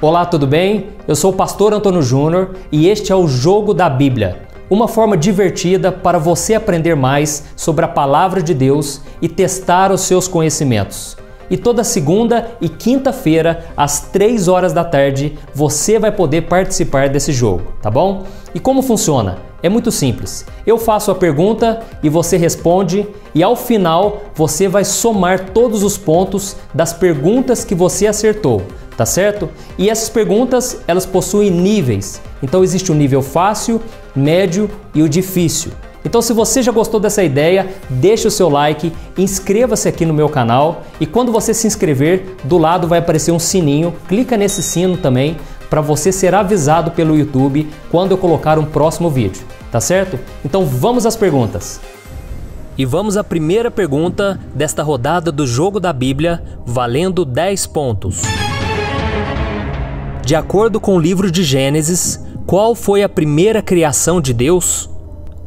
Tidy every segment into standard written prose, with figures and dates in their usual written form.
Olá, tudo bem? Eu sou o pastor Antônio Júnior e este é o Jogo da Bíblia, uma forma divertida para você aprender mais sobre a Palavra de Deus e testar os seus conhecimentos. E toda segunda e quinta-feira, às 3 horas da tarde, você vai poder participar desse jogo, tá bom? E como funciona? É muito simples. Eu faço a pergunta e você responde, e ao final você vai somar todos os pontos das perguntas que você acertou, tá certo? E essas perguntas, elas possuem níveis. Então existe o nível fácil, médio e o difícil. Então, se você já gostou dessa ideia, deixe o seu like, inscreva-se aqui no meu canal e quando você se inscrever, do lado vai aparecer um sininho, clica nesse sino também para você ser avisado pelo YouTube quando eu colocar um próximo vídeo, tá certo? Então vamos às perguntas. E vamos à primeira pergunta desta rodada do Jogo da Bíblia, valendo 10 pontos. De acordo com o livro de Gênesis, qual foi a primeira criação de Deus?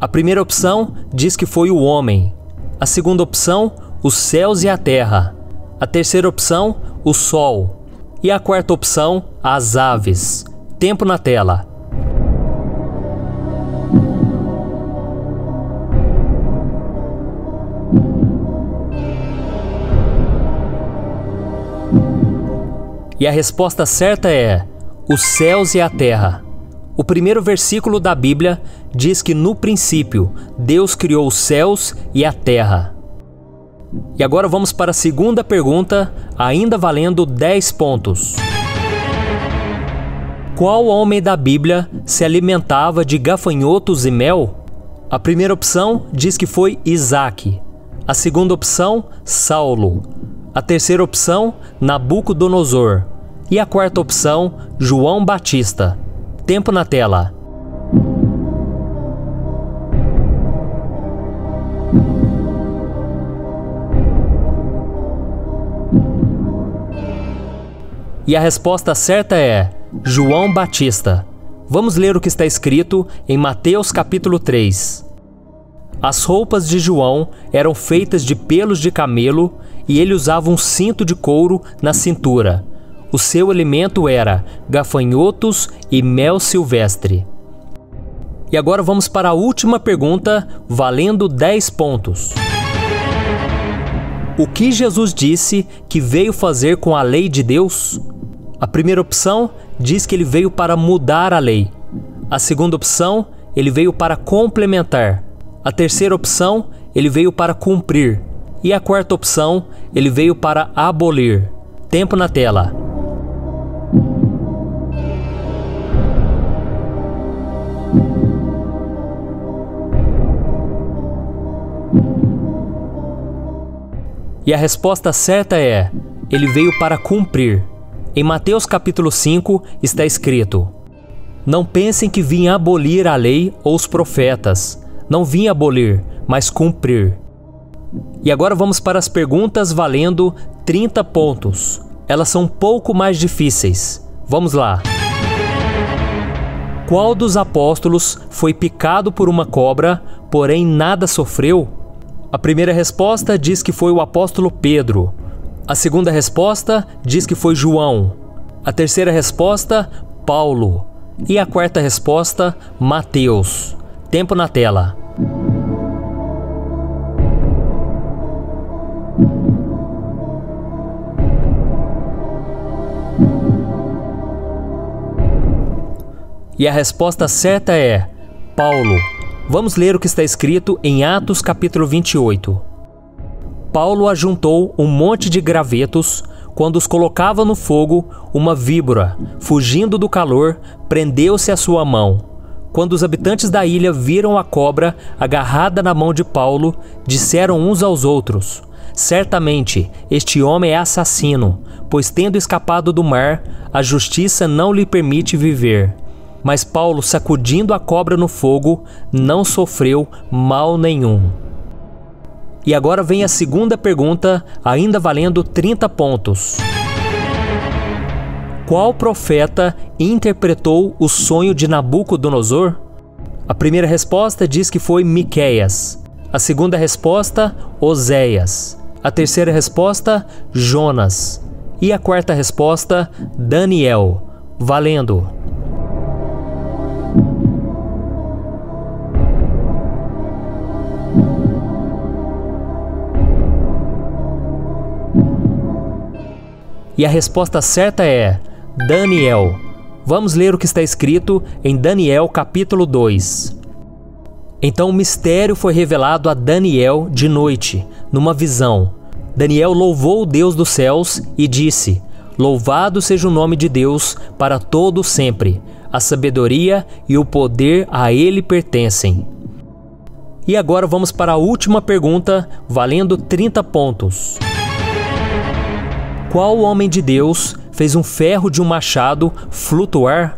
A primeira opção diz que foi o homem. A segunda opção, os céus e a terra. A terceira opção, o sol. E a quarta opção, as aves. Tempo na tela. E a resposta certa é os céus e a terra. O primeiro versículo da Bíblia diz que no princípio Deus criou os céus e a terra. E agora vamos para a segunda pergunta, ainda valendo 10 pontos. Qual homem da Bíblia se alimentava de gafanhotos e mel? A primeira opção diz que foi Isaac. A segunda opção, Saulo. A terceira opção, Nabucodonosor. E a quarta opção, João Batista. Tempo na tela. E a resposta certa é João Batista. Vamos ler o que está escrito em Mateus capítulo 3. As roupas de João eram feitas de pelos de camelo e ele usava um cinto de couro na cintura. O seu alimento era gafanhotos e mel silvestre. E agora vamos para a última pergunta, valendo 10 pontos. O que Jesus disse que veio fazer com a lei de Deus? A primeira opção diz que ele veio para mudar a lei. A segunda opção, ele veio para complementar. A terceira opção, ele veio para cumprir. E a quarta opção, ele veio para abolir. Tempo na tela. E a resposta certa é, ele veio para cumprir. Em Mateus capítulo 5 está escrito: Não pensem que vim abolir a lei ou os profetas. Não vim abolir, mas cumprir. E agora vamos para as perguntas valendo 30 pontos. Elas são um pouco mais difíceis. Vamos lá. Qual dos apóstolos foi picado por uma cobra, porém nada sofreu? A primeira resposta diz que foi o apóstolo Pedro. A segunda resposta diz que foi João. A terceira resposta, Paulo. E a quarta resposta, Mateus. Tempo na tela. E a resposta certa é Paulo. Vamos ler o que está escrito em Atos capítulo 28. Paulo ajuntou um monte de gravetos. Quando os colocava no fogo, uma víbora, fugindo do calor, prendeu-se à sua mão. Quando os habitantes da ilha viram a cobra agarrada na mão de Paulo, disseram uns aos outros: Certamente, este homem é assassino, pois tendo escapado do mar, a justiça não lhe permite viver. Mas Paulo, sacudindo a cobra no fogo, não sofreu mal nenhum. E agora vem a segunda pergunta, ainda valendo 30 pontos. Qual profeta interpretou o sonho de Nabucodonosor? A primeira resposta diz que foi Miqueias. A segunda resposta, Oséias. A terceira resposta, Jonas. E a quarta resposta, Daniel. Valendo! E a resposta certa é Daniel. Vamos ler o que está escrito em Daniel capítulo 2. Então o mistério foi revelado a Daniel de noite, numa visão. Daniel louvou o Deus dos céus e disse: Louvado seja o nome de Deus para todo sempre. A sabedoria e o poder a ele pertencem. E agora vamos para a última pergunta, valendo 30 pontos. Qual homem de Deus fez um ferro de um machado flutuar?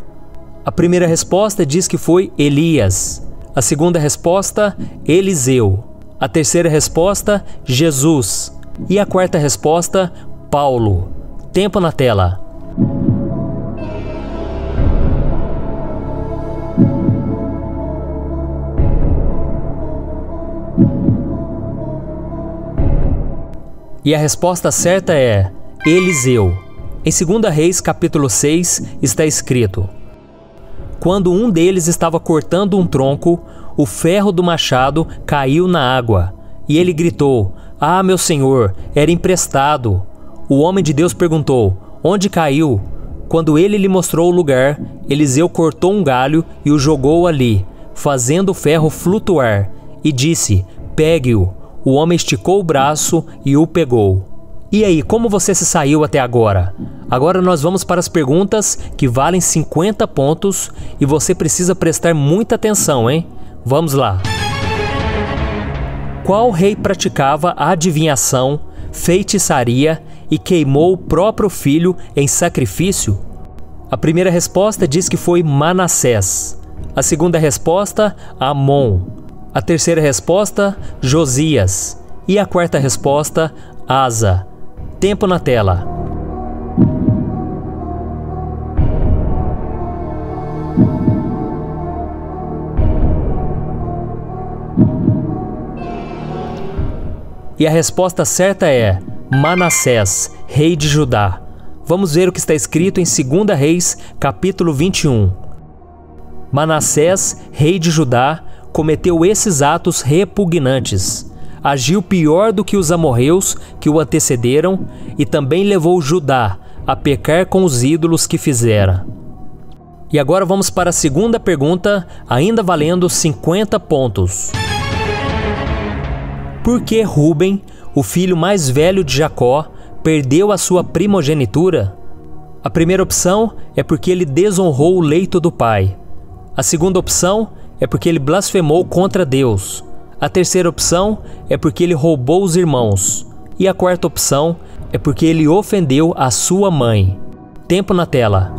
A primeira resposta diz que foi Elias. A segunda resposta, Eliseu. A terceira resposta, Jesus. E a quarta resposta, Paulo. Tempo na tela. E a resposta certa é Eliseu. Em 2 Reis capítulo 6 está escrito: Quando um deles estava cortando um tronco, o ferro do machado caiu na água. E ele gritou: Ah, meu senhor, era emprestado. O homem de Deus perguntou: Onde caiu? Quando ele lhe mostrou o lugar, Eliseu cortou um galho e o jogou ali, fazendo o ferro flutuar, e disse: Pegue-o. O homem esticou o braço e o pegou. E aí, como você se saiu até agora? Agora nós vamos para as perguntas que valem 50 pontos e você precisa prestar muita atenção, hein? Vamos lá! Qual rei praticava adivinhação, feitiçaria e queimou o próprio filho em sacrifício? A primeira resposta diz que foi Manassés. A segunda resposta, Amon. A terceira resposta, Josias. E a quarta resposta, Asa. Tempo na tela. E a resposta certa é Manassés, rei de Judá. Vamos ver o que está escrito em 2 Reis, capítulo 21. Manassés, rei de Judá, cometeu esses atos repugnantes. Agiu pior do que os amorreus que o antecederam e também levou Judá a pecar com os ídolos que fizera. E agora vamos para a segunda pergunta, ainda valendo 50 pontos. Por que Rúben, o filho mais velho de Jacó, perdeu a sua primogenitura? A primeira opção é porque ele desonrou o leito do pai. A segunda opção é porque ele blasfemou contra Deus. A terceira opção é porque ele roubou os irmãos. E a quarta opção é porque ele ofendeu a sua mãe. Tempo na tela.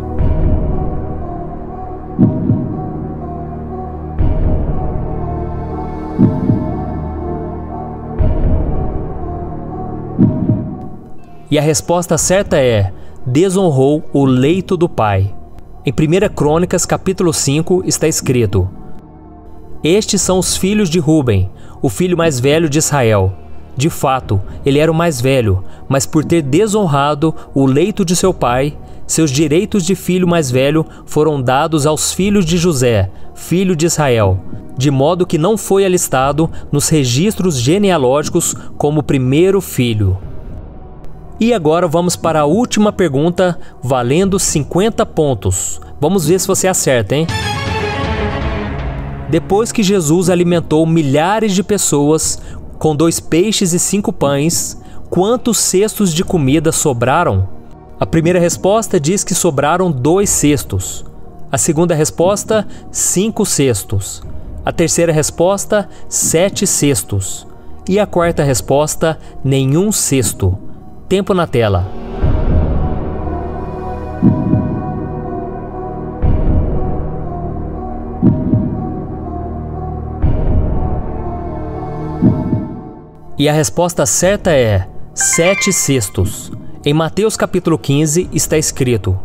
E a resposta certa é: desonrou o leito do pai. Em 1 Crônicas, capítulo 5, está escrito: Estes são os filhos de Rúben, o filho mais velho de Israel. De fato, ele era o mais velho, mas por ter desonrado o leito de seu pai, seus direitos de filho mais velho foram dados aos filhos de José, filho de Israel, de modo que não foi alistado nos registros genealógicos como primeiro filho. E agora vamos para a última pergunta, valendo 50 pontos. Vamos ver se você acerta, hein? Depois que Jesus alimentou milhares de pessoas com 2 peixes e 5 pães, quantos cestos de comida sobraram? A primeira resposta diz que sobraram 2 cestos. A segunda resposta, 5 cestos. A terceira resposta, 7 cestos. E a quarta resposta, nenhum cesto. Tempo na tela. E a resposta certa é 7 cestos. Em Mateus capítulo 15 está escrito: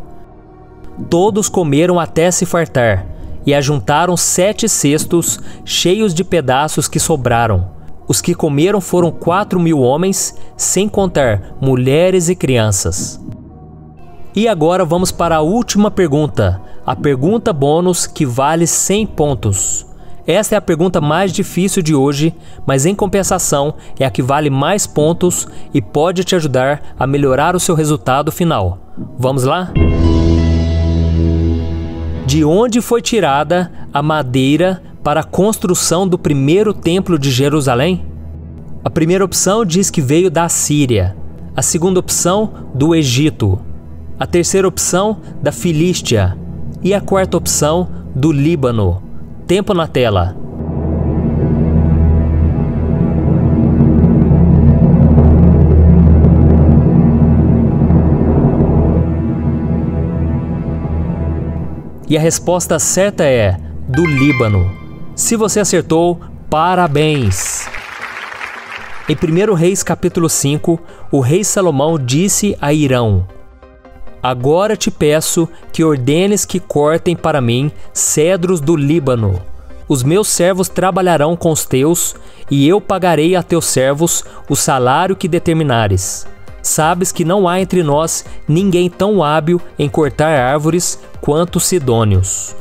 todos comeram até se fartar, e ajuntaram 7 cestos cheios de pedaços que sobraram. Os que comeram foram 4.000 homens, sem contar mulheres e crianças. E agora vamos para a última pergunta, a pergunta bônus que vale 100 pontos. Esta é a pergunta mais difícil de hoje, mas em compensação é a que vale mais pontos e pode te ajudar a melhorar o seu resultado final. Vamos lá? De onde foi tirada a madeira para a construção do primeiro templo de Jerusalém? A primeira opção diz que veio da Síria, a segunda opção do Egito, a terceira opção da Filístia e a quarta opção do Líbano. Tempo na tela. E a resposta certa é do Líbano. Se você acertou, parabéns! Em 1 Reis capítulo 5, o rei Salomão disse a Hirão: agora te peço que ordenes que cortem para mim cedros do Líbano. Os meus servos trabalharão com os teus, e eu pagarei a teus servos o salário que determinares. Sabes que não há entre nós ninguém tão hábil em cortar árvores quanto os sidônios.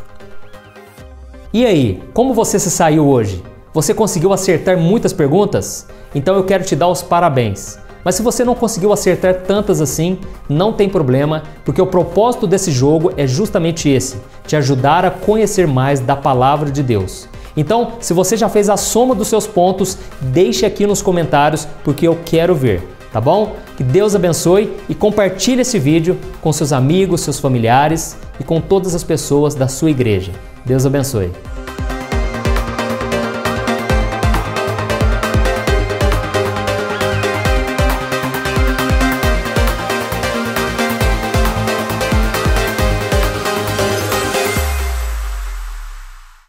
E aí, como você se saiu hoje? Você conseguiu acertar muitas perguntas? Então eu quero te dar os parabéns. Mas se você não conseguiu acertar tantas assim, não tem problema, porque o propósito desse jogo é justamente esse, te ajudar a conhecer mais da Palavra de Deus. Então, se você já fez a soma dos seus pontos, deixe aqui nos comentários, porque eu quero ver, tá bom? Que Deus abençoe e compartilhe esse vídeo com seus amigos, seus familiares e com todas as pessoas da sua igreja. Deus abençoe.